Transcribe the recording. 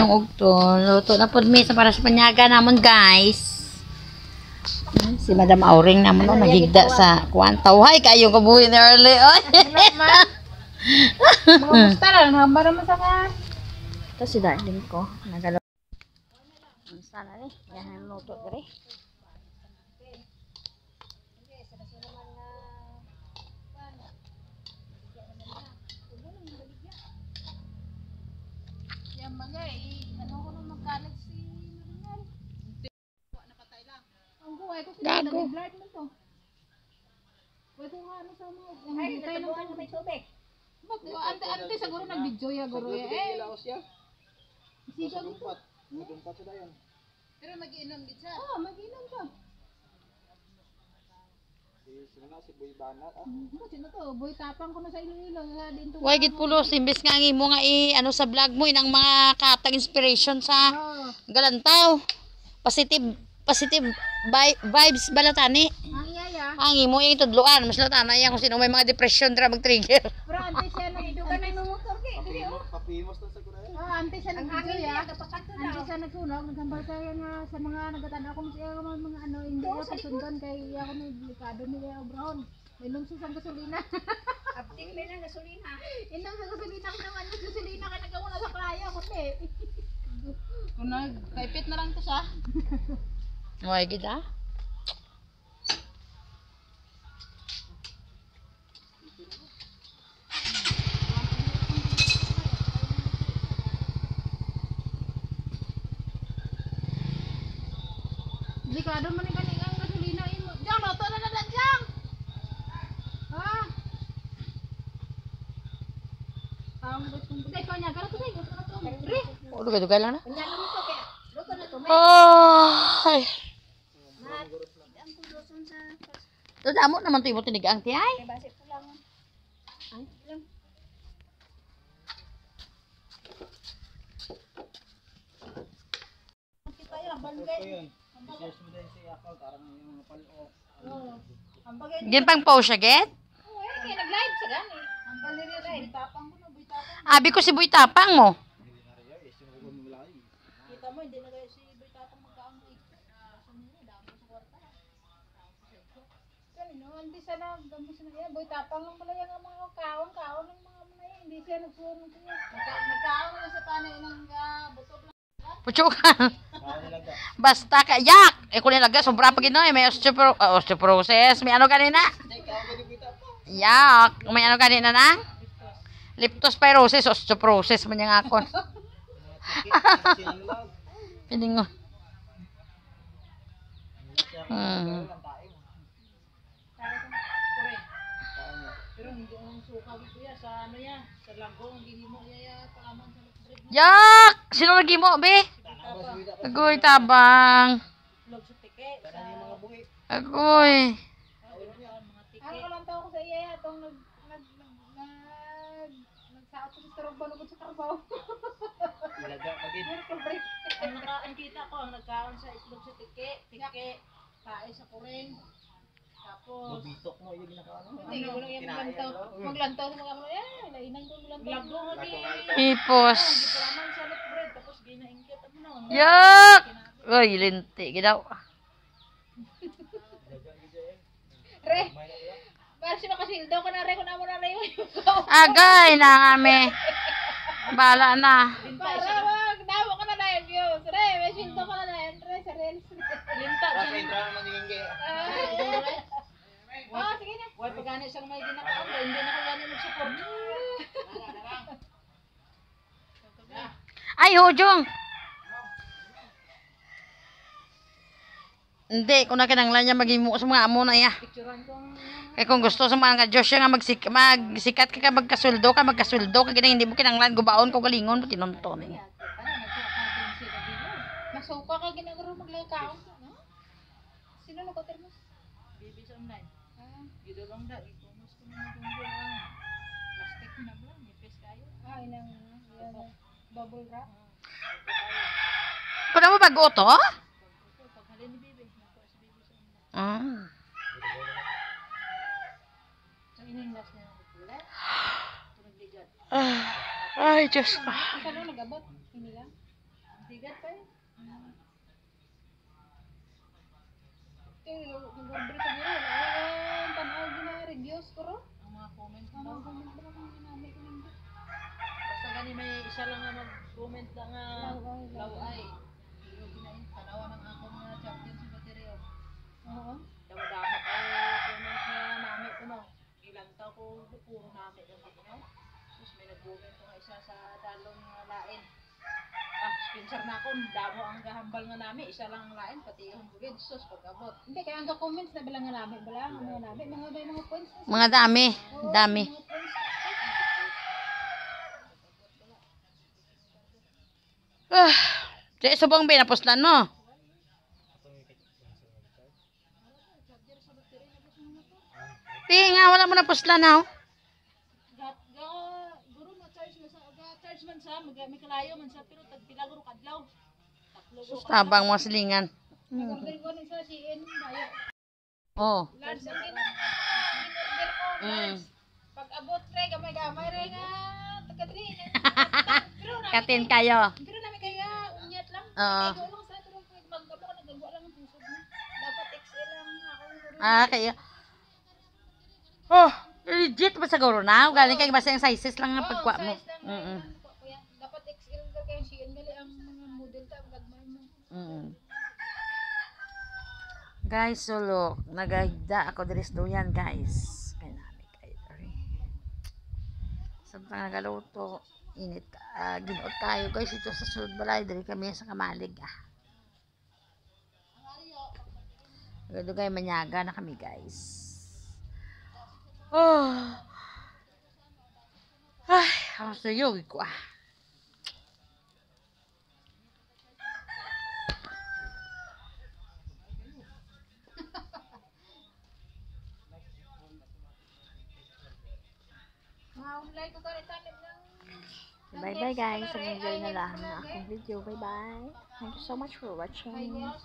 yung ugto. Luto na po misa para sa panyaga namon guys. Si Madam Auring naman no, nagigda sa kwantaw. Hay kayo kabuhi ni Early. Oy. Mga musta lang, hamba naman sa ka. Ito si darling ko. Nagalaw. Sana ni. Yan ang luto dire. Yan mga ano ko nang magkalat si Marinal. Napatay lang. Ang buhay ko sila nag-blood mo to. Pwede ko ano sa mga ang bitay ng may tubig. Ante siguro nag-video ya guro ya. Siya ko. Magumpat sila yan. Pero mag-iinom din siya. Oo, mag-iinom siya. Sino na si Boy Banat? Sino to? Boy Tapang ko na sa Iloilo. Why git pulos imbes nga imo nga ano sa vlog mo inang mga katang inspiration sa Galantaw. Positive vibes balatani. Ang iyaya. Ang imo yung tudloan mas latana yan kung sino may mga depression dra mag-trigger. Pero ante siya nagdugan na motor kay. Papimos na sa kuray. Ante siya nag-video ya. Ante siya nagsunog, nagambal kaya nga sa mga nagatanaw ko siya mga ano hindi ko pasundan kay ako may delikado ni Brown. Inom siya sa gasolina. Abtik na ng gasolina. Inom sa gasolina ko naman yung gasolina ka nagawala sa klaya ko te. Kung nagkaipit na lang to siya. Why gid ah? Delikado man ni kaningang gasolina imo. Jang loto na lang jang. Ha? Ang gusto mo dai kanya gara to dai gusto na to. Re. O dugay lang na. Kanya mo to kaya. Loto na to. Ay. Ang kuloson sa Ito damo naman to imo tinigang ti ay. base ko lang. Ay, lang. Kita ya balgay. Yes mo din si Akaw karang yung palo. Ang bagay. Gimpang pause siya get? Oo, kaya nag-live sa gani. Ang baliri rin. Tapang ko na, boy tapang. Abi ko si Boy Tapang mo. Kita mo, hindi na kayo si boy tapang magkaamig. Damo sa kwarta. Kanino, hindi siya nagdamo siya na yan. Boy tapang lang pala yung mga kaon ng mga mga yan. Hindi siya nagsunog siya. Nagkaon na sa panay ng butog lang. Puchukan. Basta ka yak. Eh kung nilaga sobra pa ginoy may osteoporosis, may ano kanina? Yak, may ano kanina na? Leptospirosis, osteoporosis man yang akon. Piningon. Pero hindi ang suka dito ya sa ano ya, sa langgong gihimo ya palaman sa bread. Yak! Sino nagimo be? Agoy tabang. Log sa tike. Agoy. Ano lang tao ko sa iya tong nagsaot sa restaurant balugod sa Carabao. Ilaga magid. Ang nakita ko ang nagkaon sa itlog sa tike, tae sa kuring. Tapos Bitok mo yung ginakaano. hindi ko lang yung maglantaw sa mga lainang ko maglantaw. Lagdo di. Hipos. Palaman sa bread tapos ginaingkit ano. Yak! Uy, linti gidaw. Re. Para si makasildo ka na re ko na mo na re. Agay na kami. Bala na. Para wag dawo ka na na views. Re, may sildo ka na na re sa reels. Linta. Sa intro naman yung ingge. Oh, sige na. Wala pa gani siyang may ginakaon, hindi na ko gani mag-support. Ay, hujong. Hindi, kung nakinanglan niya maghimo sa mga amo na iya. Picturean ko. Kaya kung gusto sa mga Diyos siya nga magsikat ka magkasuldo ka ginang hindi mo kinanglan gubaon ko galingon mo tinunton niya. Nasuka ka ginagaro maglakaon. Sino nagko-termos? Bibi sa online. Dito lang da, i-commerce ko na plastic na ba? Nipis kayo. Inang bubble wrap. Kung mo bago to? Paghalin ni Bibi, nakuha si Bibi sa online. So iningas niya ng kulat. Ito nagbigad. Ay, Diyos ko. Ikaw lang nag-abot? Hindi lang? Bigat pa eh. Nag-order ka dito. Wala tanaw na reviews ko ro. Ang mga comment Ano daw. comment ba kung namin ko nito? Basta gani may isa lang nga mag-comment na nga laway. Pero ginain tanawa ng akong nga champion sa bateryo. Oo. Dama-dama comment nga nami ko no. Ilang tao ko puro nami ko no. Sus may nag-comment ko nga isa sa dalong nga lain. Sponsor na ako, damo ang gahambal nga nami, isa lang ang lain, pati yung bugid, sus, pag-abot. Hindi, kaya ang comments na bilang nga namin, bala, ang mga namin, mga points. Mga dami. Dami. Mga points. Di subong binapuslan mo. Di nga, wala mo na puslan na. Guro charge man sa, may kalayo man sa, pero tagpila guro kadlaw. Tatlo guro kadlaw. Tabang mga silingan. Nag-order ko ng sa CN, bayo. Oh. Large ang in-order ko, large. Pag-abot re, gamay-gamay re nga, tagadri. Katin kayo. Pero namin kaya, unyat lang. Oo. Kaya lang sa pero mag-abo ko, nagagawa lang ang pusod mo. Dapat XL lang ako. Kayo. Oh, legit ba siguro na? Galing kay basta yung sizes lang ang pagkuha mo. Dapat XL ka kaya CN gali ang mga model ta gagmay mo. Guys, so look, nagahigda ako diri sa duyan, guys. Kaya namin kayo diri. Samtang nagaluto, init ginuot tayo guys ito sa sulod balay diri kami sa Kamalig. Gado kayo manyaga na kami, guys. Oh. Ay, ako sa yogi ko Online ko kani tanim ng Bye-bye guys. Enjoy na lang ang akong video. Bye-bye. Thank you so much for watching. Yes,